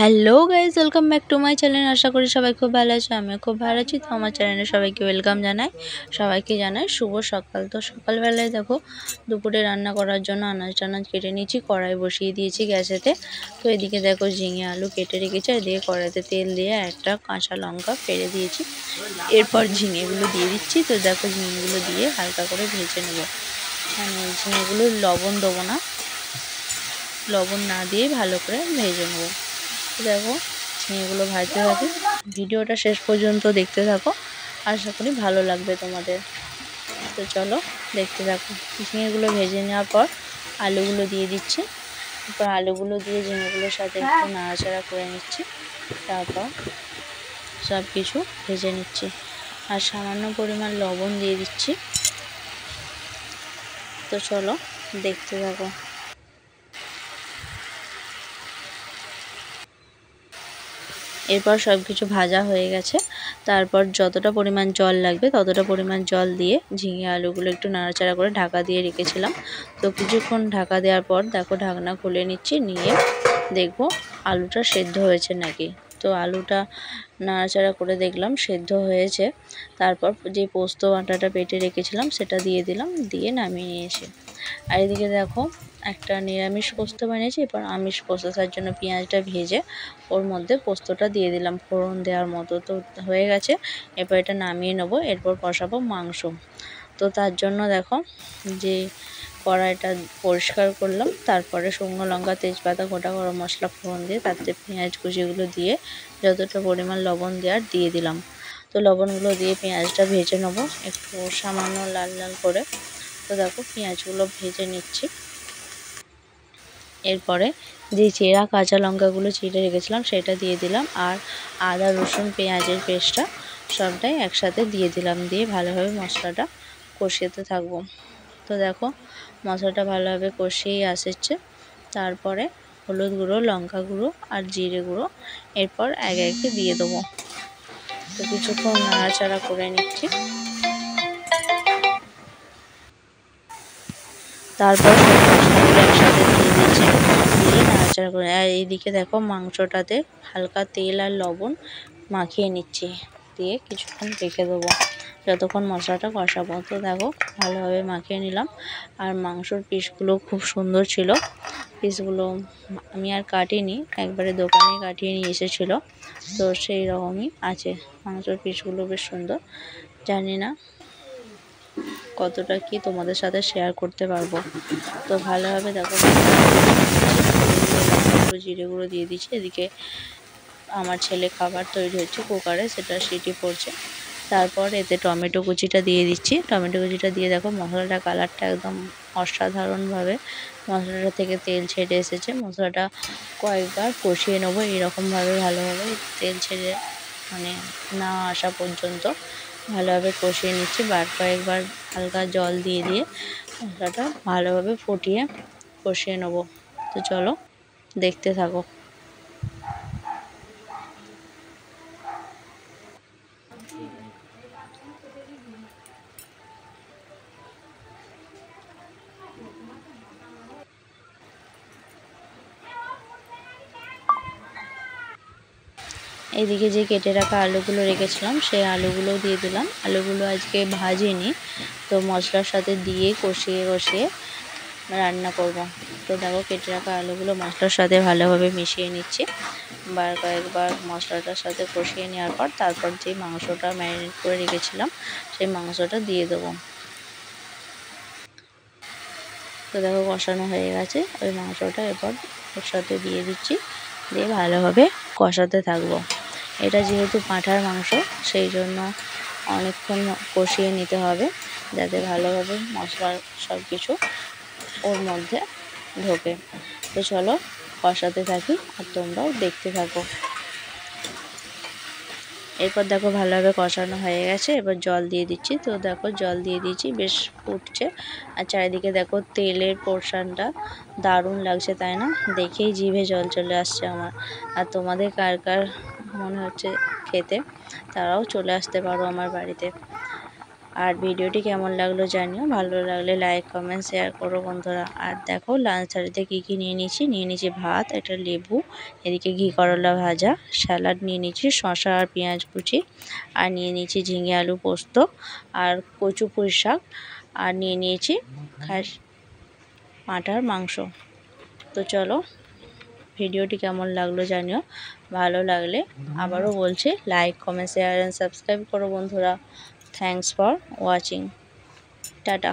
Hello guys, welcome back to my channel. আশা করি সবাই খুব ভালো আছে, আমিও খুব ভালো আছি। তো আমার চ্যানেলে সবাইকে ওয়েলকাম জানাই, সবাইকে জানাই শুভ সকাল। তো সকালবেলায় দেখো দুপুরে রান্না করার জন্য আনাজ টানাজ কেটে নিয়েছি, কড়াই বসিয়ে দিয়েছি গ্যাসেতে। তো এদিকে দেখো ঝিঙে আলু কেটে রেখেছি, এদিকে কড়াইতে তেল দিয়ে একটা কাঁচা লঙ্কা ফেলে দিয়েছি। এরপর ঝিঙেগুলো দিয়ে দিচ্ছি। তো দেখো ঝিঙেগুলো দিয়ে হালকা করে ভেজে নেবো। ঝিঙেগুলো লবণ দেবো না, লবণ না দিয়ে ভালো করে ভেজে নেবো। দেখো ঝিঙেগুলো ভাজতে থাকে, ভিডিওটা শেষ পর্যন্ত দেখতে থাকো, আশা করি ভালো লাগবে তোমাদের। তো চলো দেখতে থাকো। ঝিঙেগুলো ভেজে নেওয়ার পর আলুগুলো দিয়ে দিচ্ছি। তারপর আলুগুলো দিয়ে ঝিঙেগুলোর সাথে একটু নাড়াচাড়া করে নিচ্ছি। তারপর সব কিছু ভেজে নিচ্ছি আর সামান্য পরিমাণ লবণ দিয়ে দিচ্ছি। তো চলো দেখতে থাকো। এরপর সব কিছু ভাজা হয়ে গেছে, তারপর যতটা পরিমাণ জল লাগবে ততটা পরিমাণ জল দিয়ে ঝিঙে আলুগুলো একটু নাড়াচাড়া করে ঢাকা দিয়ে রেখেছিলাম। তো কিছুক্ষণ ঢাকা দেওয়ার পর দেখো ঢাকনা খুলে নিচ্ছি, নিয়ে দেখবো আলুটা সেদ্ধ হয়েছে নাকি। তো আলুটা নাড়াচাড়া করে দেখলাম সেদ্ধ হয়েছে। তারপর যে পোস্ত বাটাটা বেটে রেখেছিলাম সেটা দিয়ে দিলাম, দিয়ে নামিয়ে নিয়েছি। আর এদিকে দেখো একটা নিরামিষ পোস্ত বানিয়েছি। এরপর আমিষ পোস্তার জন্য পেঁয়াজটা ভেজে ওর মধ্যে পোস্তটা দিয়ে দিলাম ফোড়ন দেওয়ার মতো। তো হয়ে গেছে, এরপর এটা নামিয়ে নেবো। এরপর কষাবো মাংস। তো তার জন্য দেখো যে কড়াইটা পরিষ্কার করলাম, তারপরে শুকনো লঙ্কা, তেজপাতা, গোটা গরম মশলা ফোড়ন দিয়ে তাতে পেঁয়াজ কুচিগুলো দিয়ে যতটা পরিমাণ লবণ দেওয়ার দিয়ে দিলাম। তো লবণগুলো দিয়ে পেঁয়াজটা ভেজে নেবো একটু সামান্য লাল লাল করে। তো দেখো পেঁয়াজগুলো ভেজে নিচ্ছি। এরপরে যে চেরা কাঁচা লঙ্কাগুলো চিড়ে রেখেছিলাম সেটা দিয়ে দিলাম, আর আদা রসুন পেঁয়াজের পেস্টটা সবটাই একসাথে দিয়ে দিলাম, দিয়ে ভালোভাবে মশলাটা কষিয়ে থাকবো। তো দেখো মশলাটা ভালোভাবে কষিয়েই আসছে। তারপরে হলুদ গুঁড়ো, লঙ্কা গুঁড়ো আর জিরে গুঁড়ো এরপর একে একে দিয়ে দেবো। তো কিছুক্ষণ নাড়াচাড়া করে নিচ্ছি। তারপর সব মশলাগুলো একসাথে দিয়ে দিচ্ছি, দিয়ে নাড়াচাড়া করে। আর এইদিকে দেখো মাংসটাতে হালকা তেল আর লবণ মাখিয়ে নিচ্ছি, দিয়ে কিছুক্ষণ রেখে দেবো যতক্ষণ মশলাটা কষাবো। তো দেখো ভালোভাবে মাখিয়ে নিলাম। আর মাংসর পিসগুলো খুব সুন্দর ছিল, পিসগুলো আমি আর কাটিনি, একবারে দোকানে কাটিয়ে নিয়ে এসেছিলো। তো সেই রকমই আছে মাংসর পিসগুলো, বেশ সুন্দর। জানি না কতটা কি তোমাদের সাথে শেয়ার করতে পারবো। তো ভালোভাবে দেখো জিরে গুঁড়ো দিয়ে দিচ্ছি। এদিকে আমার ছেলে খাবার তৈরি হচ্ছে কুকারে, সেটা সিটি পড়ছে। তারপর এতে টমেটো কুচিটা দিয়ে দিচ্ছি। টমেটো কুচিটা দিয়ে দেখো মশলাটা কালারটা একদম অসাধারণভাবে মশলাটা থেকে তেল ছেড়ে এসেছে। মশলাটা কয়েকবার কষিয়ে নেবো এরকমভাবে, ভালোভাবে তেল ছেড়ে মানে না আসা পর্যন্ত ভালোভাবে কষিয়ে নিচ্ছি। কয়েকবার হালকা জল দিয়ে দিয়ে মশলাটা ভালোভাবে ফুটিয়ে কষিয়ে নেবো। তো চলো দেখতে থাকো। এইদিকে যে কেটে রাখা আলুগুলো রেখেছিলাম সেই আলুগুলো দিয়ে দিলাম। আলুগুলো আজকে ভাজিনি, তো মশলার সাথে দিয়ে কষিয়ে কষিয়ে রান্না করব। তো দেখো কেটে রাখা আলুগুলো মশলার সাথে ভালোভাবে মিশিয়ে নিচ্ছি। কয়েকবার মশলাটার সাথে কষিয়ে নেওয়ার পর তারপর যে মাংসটা ম্যারিনেট করে রেখেছিলাম সেই মাংসটা দিয়ে দেবো। তো দেখো কষানো হয়ে গেছে, ওই মাংসটা এরপর ওর সাথে দিয়ে দিচ্ছি, দিয়ে ভালোভাবে কষাতে থাকবো। এটা যেহেতু পাঁঠার মাংস সেই জন্য অনেকক্ষণ কষিয়ে নিতে হবে, যাতে ভালোভাবে মশলার সব কিছু ওর মধ্যে ঢোকে। তো চলো কষাতে থাকি আর তোমরাও দেখতে থাকো। এরপর দেখো ভালোভাবে কষানো হয়ে গেছে, এবার জল দিয়ে দিচ্ছি। তো দেখো জল দিয়ে দিয়েছি, বেশ ফুটছে। আর চারিদিকে দেখো তেলের পোর্শনটা দারুণ লাগছে, তাই না? দেখেই জিভে জল চলে আসছে আমার। আর তোমাদের কার কার মনে হচ্ছে খেতে, তারাও চলে আসতে পারো আমার বাড়িতে। আর ভিডিওটি কেমন লাগলো জানিও, ভালো লাগলে লাইক কমেন্ট শেয়ার করো বন্ধুরা। আর দেখো লাঞ্চ থালিতে কী নিয়ে নিয়েছি ভাত, একটা লেবু, এদিকে ঘি করলা ভাজা, স্যালাড নিয়ে নিয়েছি, শসা আর পেঁয়াজ কুচি, আর নিয়ে নিয়েছি ঝিঙে আলু পোস্ত আর কচু পুঁই শাক, আর নিয়ে নিয়েছি পাঁঠার মাংস। তো চলো ভিডিওটি কেমন লাগলো জানিও, ভালো লাগলে আবারও বলছি like comment share and subscribe করো বন্ধুরা। Thanks for watching. টাটা।